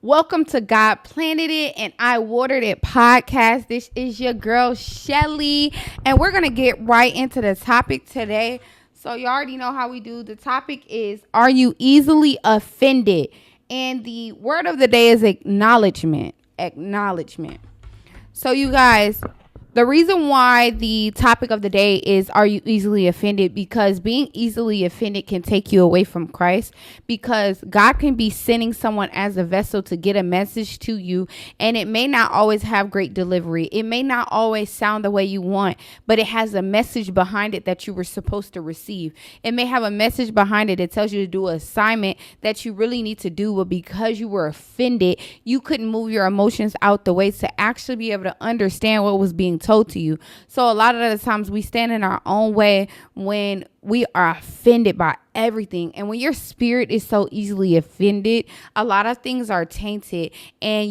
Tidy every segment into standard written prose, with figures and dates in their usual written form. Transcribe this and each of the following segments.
Welcome to God Planted It and I Watered It podcast. This is your girl Shelly, and we're gonna get right into the topic today. So you already know how we do. The topic is: are you easily offended? And the word of the day is acknowledgement. Acknowledgement. So you guys, the reason why the topic of the day is are you easily offended, because being easily offended can take you away from Christ, because God can be sending someone as a vessel to get a message to you, and it may not always have great delivery. It may not always sound the way you want, but it has a message behind it that you were supposed to receive. It may have a message behind it that tells you to do an assignment that you really need to do, but because you were offended, you couldn't move your emotions out the way to actually be able to understand what was being told to you. So a lot of the times we stand in our own way when we are offended by everything. And when your spirit is so easily offended, a lot of things are tainted, and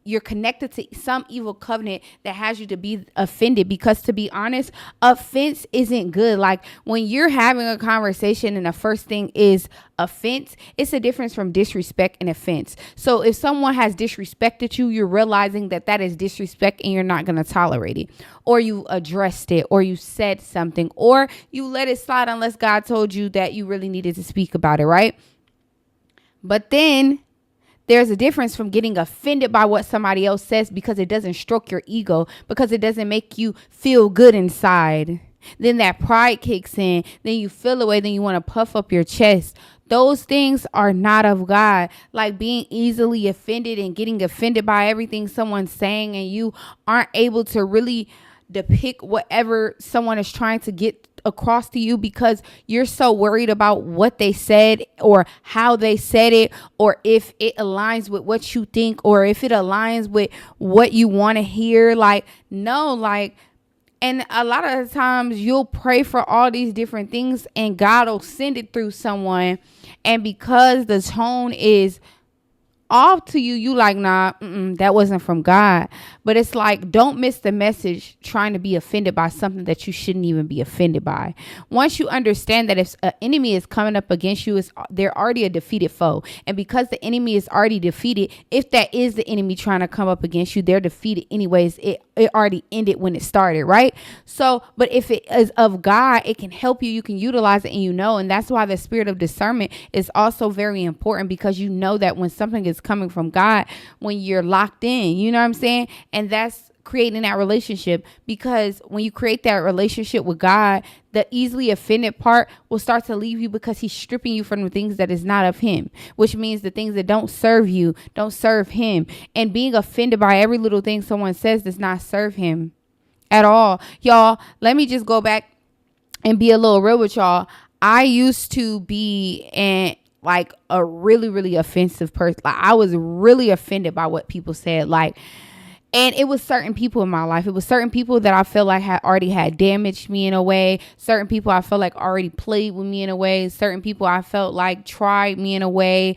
you're connected to some evil covenant that has you to be offended, because to be honest, offense isn't good. Like when you're having a conversation and the first thing is offense, it's a difference from disrespect and offense. So if someone has disrespected you, you're realizing that that is disrespect and you're not going to tolerate it, or you addressed it, or you said something, or you let it slide unless God told you that you really needed to speak about it, right? But then there's a difference from getting offended by what somebody else says because it doesn't stroke your ego, because it doesn't make you feel good inside. Then that pride kicks in. Then you feel away. Then you want to puff up your chest. Those things are not of God. Like being easily offended and getting offended by everything someone's saying, and you aren't able to really depict whatever someone is trying to get across to you because you're so worried about what they said or how they said it, or if it aligns with what you think, or if it aligns with what you want to hear. Like, no, like, and a lot of the times you'll pray for all these different things and God will send it through someone, and because the tone is off to you, you like, nah, that wasn't from God. But it's like, don't miss the message trying to be offended by something that you shouldn't even be offended by. Once you understand that if an enemy is coming up against you, they're already a defeated foe. And because the enemy is already defeated, if that is the enemy trying to come up against you, they're defeated anyways. It already ended when it started, right? So, but if it is of God, it can help you. You can utilize it, and that's why the spirit of discernment is also very important, because you know that when something is coming from God, when you're locked in, you know what I'm saying? And that's creating that relationship, because when you create that relationship with God, the easily offended part will start to leave you, because he's stripping you from the things that is not of him, which means the things that don't serve you don't serve him. And being offended by every little thing someone says does not serve him at all. Y'all, let me just go back and be a little real with y'all. I used to be like a really, really offensive person. Like I was really offended by what people said. And it was certain people in my life. It was certain people that I felt like had already had damaged me in a way. Certain people I felt like already played with me in a way. Certain people I felt like tried me in a way.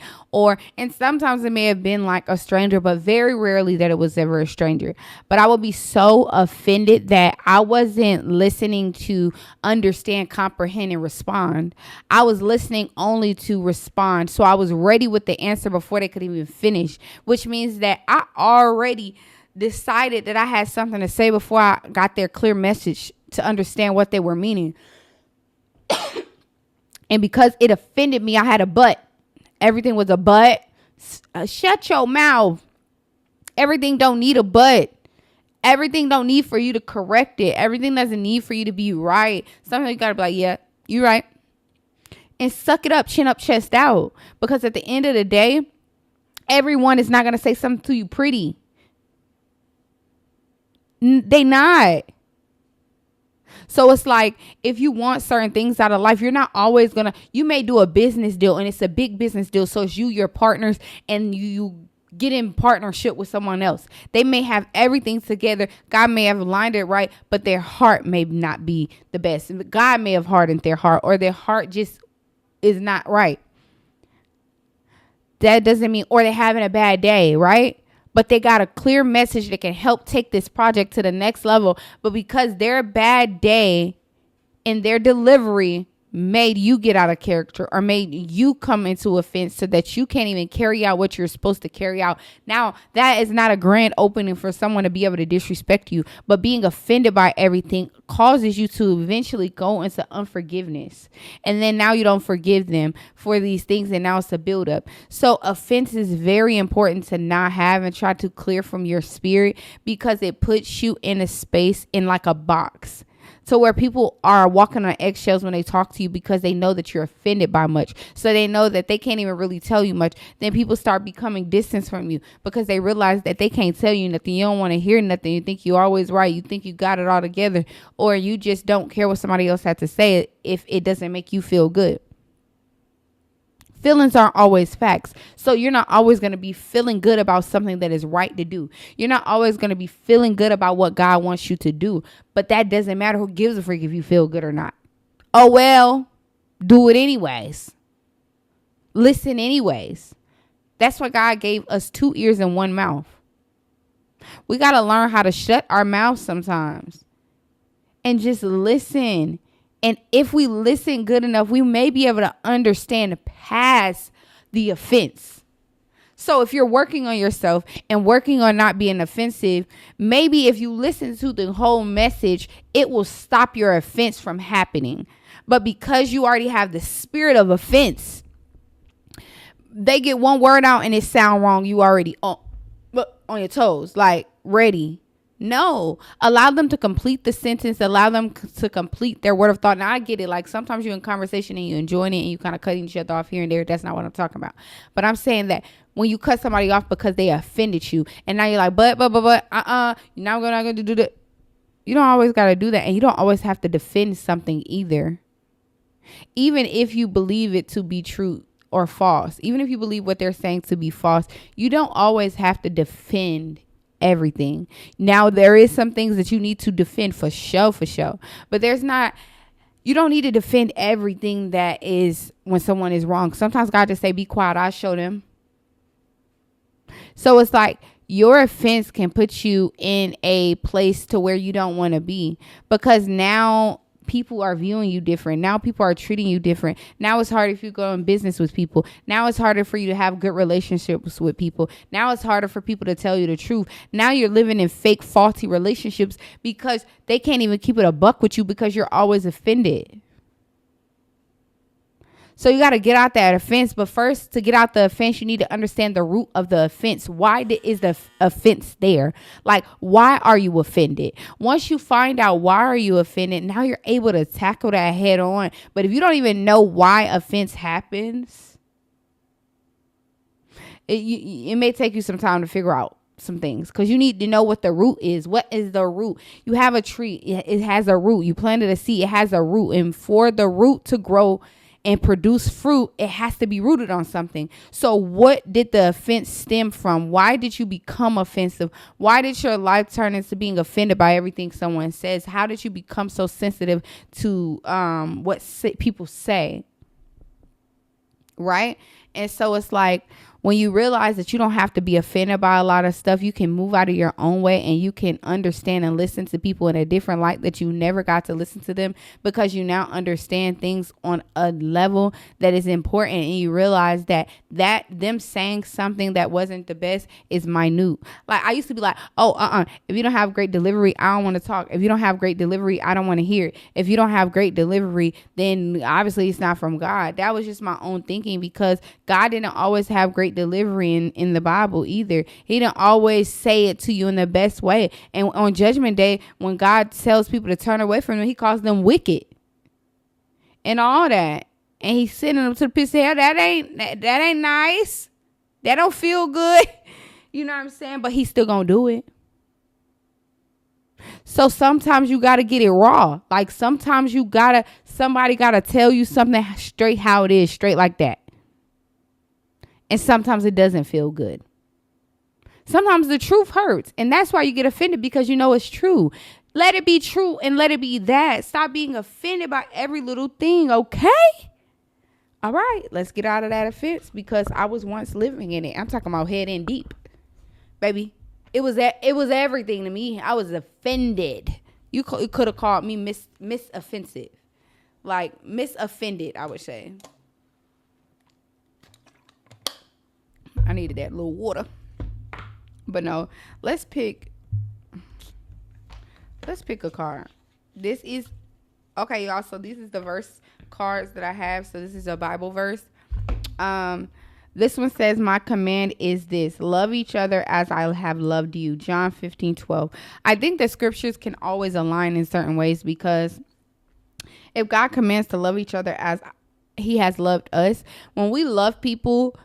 And sometimes it may have been like a stranger, but very rarely that it was ever a stranger. But I would be so offended that I wasn't listening to understand, comprehend, and respond. I was listening only to respond. So I was ready with the answer before they could even finish, which means that I already decided that I had something to say before I got their clear message to understand what they were meaning. And because it offended me, I had a but. Everything was a but. Shut your mouth. Everything don't need a but. Everything don't need for you to correct it. Everything doesn't need for you to be right. Sometimes you gotta be like, yeah, you right. And suck it up, chin up, chest out. Because at the end of the day, everyone is not gonna say something to you pretty. They not. So it's like, if you want certain things out of life, you're not always gonna, you may do a business deal and it's a big business deal. So it's you, your partners, and you get in partnership with someone else. They may have everything together. God may have aligned it right, but their heart may not be the best. God may have hardened their heart, or their heart just is not right. That doesn't mean, or they're having a bad day, right? But they got a clear message that can help take this project to the next level. But because their bad day and their delivery made you get out of character or made you come into offense so that you can't even carry out what you're supposed to carry out. Now, that is not a grand opening for someone to be able to disrespect you, but being offended by everything causes you to eventually go into unforgiveness. And then now you don't forgive them for these things, and now it's a buildup. So offense is very important to not have and try to clear from your spirit, because it puts you in a space, in like a box, so where people are walking on eggshells when they talk to you, because they know that you're offended by much. So they know that they can't even really tell you much. Then people start becoming distant from you because they realize that they can't tell you nothing. You don't want to hear nothing. You think you're always right. You think you got it all together, or you just don't care what somebody else has to say if it doesn't make you feel good. Feelings aren't always facts. So you're not always going to be feeling good about something that is right to do. You're not always going to be feeling good about what God wants you to do. But that doesn't matter. Who gives a freak if you feel good or not? Oh, well, do it anyways. Listen anyways. That's why God gave us 2 ears and 1 mouth. We got to learn how to shut our mouths sometimes and just listen. And if we listen good enough, we may be able to understand past the offense. So if you're working on yourself and working on not being offensive, maybe if you listen to the whole message, it will stop your offense from happening. But because you already have the spirit of offense, they get one word out and it sound wrong. You already on your toes, like ready. No, allow them to complete the sentence. Allow them to complete their word of thought. Now, I get it. Like sometimes you're in conversation and you're enjoying it and you kind of cutting each other off here and there. That's not what I'm talking about. But I'm saying that when you cut somebody off because they offended you, and now you're like, but, you're not going to do that. You don't always got to do that. And you don't always have to defend something either. Even if you believe it to be true or false, even if you believe what they're saying to be false, you don't always have to defend everything. Now, there is some things that you need to defend for sure, but you don't need to defend everything that is when someone is wrong. Sometimes God just say, be quiet, I'll show them. So it's like your offense can put you in a place to where you don't want to be, because now people are viewing you different. Now people are treating you different. Now it's harder if you go in business with people. Now it's harder for you to have good relationships with people. Now it's harder for people to tell you the truth. Now you're living in fake, faulty relationships because they can't even keep it a buck with you because you're always offended. So you got to get out that offense. But first, to get out the offense, you need to understand the root of the offense. Why is the offense there? Like, why are you offended? Once you find out why are you offended, now you're able to tackle that head on. But if you don't even know why offense happens, it may take you some time to figure out some things, because you need to know what the root is. What is the root? You have a tree. It has a root. You planted a seed. It has a root. And for the root to grow and produce fruit, it has to be rooted on something. So what did the offense stem from? Why did you become offensive? Why did your life turn into being offended by everything someone says? How did you become so sensitive to what people say? Right? And so it's like, when you realize that you don't have to be offended by a lot of stuff, you can move out of your own way and you can understand and listen to people in a different light that you never got to listen to them, because you now understand things on a level that is important, and you realize that them saying something that wasn't the best is minute. Like, I used to be like, if you don't have great delivery, I don't want to talk. If you don't have great delivery, I don't want to hear it. If you don't have great delivery, then obviously it's not from God. That was just my own thinking, because God didn't always have great delivery in the Bible either. He didn't always say it to you in the best way. And on Judgment Day, when God tells people to turn away from him, he calls them wicked and all that. And he's sending them to the pits of hell. That ain't nice. That don't feel good. You know what I'm saying? But he's still gonna do it. So sometimes you got to get it raw. Like, sometimes somebody got to tell you something straight how it is, straight like that. And sometimes it doesn't feel good. Sometimes the truth hurts. And that's why you get offended, because you know it's true. Let it be true and let it be that. Stop being offended by every little thing, okay? All right, let's get out of that offense, because I was once living in it. I'm talking about head in deep. Baby, it was everything to me. I was offended. You could have called me miss offensive. like misoffended, I would say. I needed that little water. But no, let's pick a card. This is okay, y'all. So this is the verse cards that I have. So this is a Bible verse. This one says, my command is this: love each other as I have loved you. John 15:12. I think the scriptures can always align in certain ways, because if God commands to love each other as he has loved us, when we love people,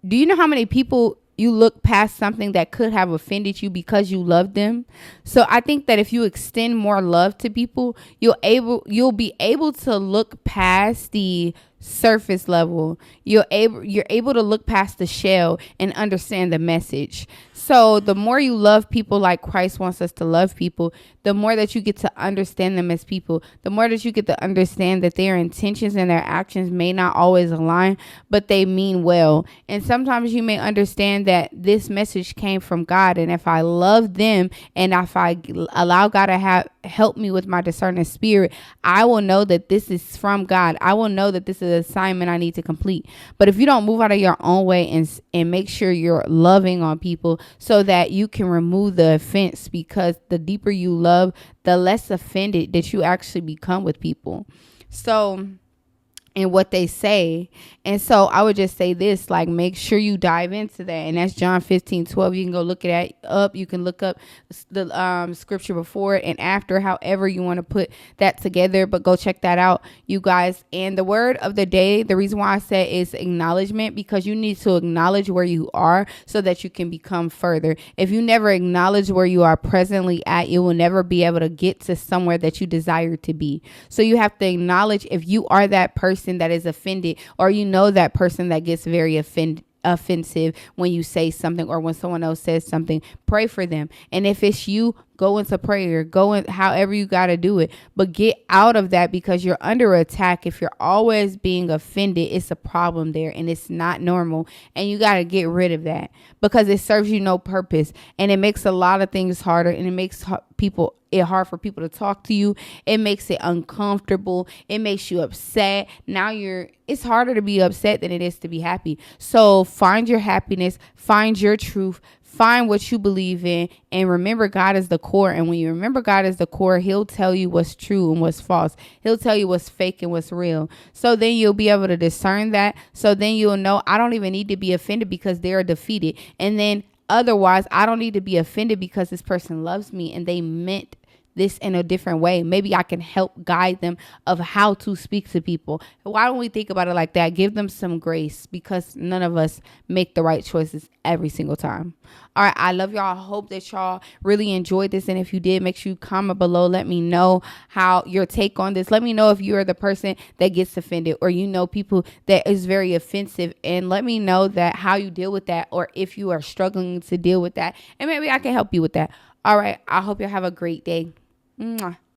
do you know how many people you look past something that could have offended you because you love them? So I think that if you extend more love to people, you'll be able to look past the surface level. You're able to look past the shell and understand the message. So the more you love people like Christ wants us to love people, the more that you get to understand them as people, the more that you get to understand that their intentions and their actions may not always align, but they mean well. And sometimes you may understand that this message came from God, and if I love them and if I allow God to help me with my discerning spirit, I will know that this is from God. I will know that this is an assignment I need to complete. But if you don't move out of your own way and make sure you're loving on people so that you can remove the offense, because the deeper you love, the less offended that you actually become with people. So, and what they say. And so I would just say this, like, make sure you dive into that. And that's John 15:12. You can go look at it up. You can look up the scripture before and after, however you want to put that together. But go check that out, you guys. And the word of the day, the reason why I said is acknowledgement, because you need to acknowledge where you are so that you can become further. If you never acknowledge where you are presently at, you will never be able to get to somewhere that you desire to be. So you have to acknowledge if you are that person that is offended, or you know that person that gets very offensive when you say something or when someone else says something. Pray for them. And if it's you, go into prayer, go in however you got to do it, but get out of that, because you're under attack. If you're always being offended, it's a problem there, and it's not normal, and you got to get rid of that, because it serves you no purpose, and it makes a lot of things harder, and it makes it hard for people to talk to you. It makes it uncomfortable. It makes you upset. Now it's harder to be upset than it is to be happy. So find your happiness, find your truth, find what you believe in, and remember God is the core. And when you remember God is the core, he'll tell you what's true and what's false. He'll tell you what's fake and what's real. So then you'll be able to discern that. So then you'll know, I don't even need to be offended because they're defeated. And then otherwise, I don't need to be offended because this person loves me and they meant this in a different way. Maybe I can help guide them of how to speak to people. Why don't we think about it like that? Give them some grace, because none of us make the right choices every single time. All right. I love y'all. I hope that y'all really enjoyed this. And if you did, make sure you comment below. Let me know how your take on this. Let me know if you're the person that gets offended, or you know people that is very offensive, and let me know that how you deal with that, or if you are struggling to deal with that, and maybe I can help you with that. All right. I hope you have a great day. Mwah.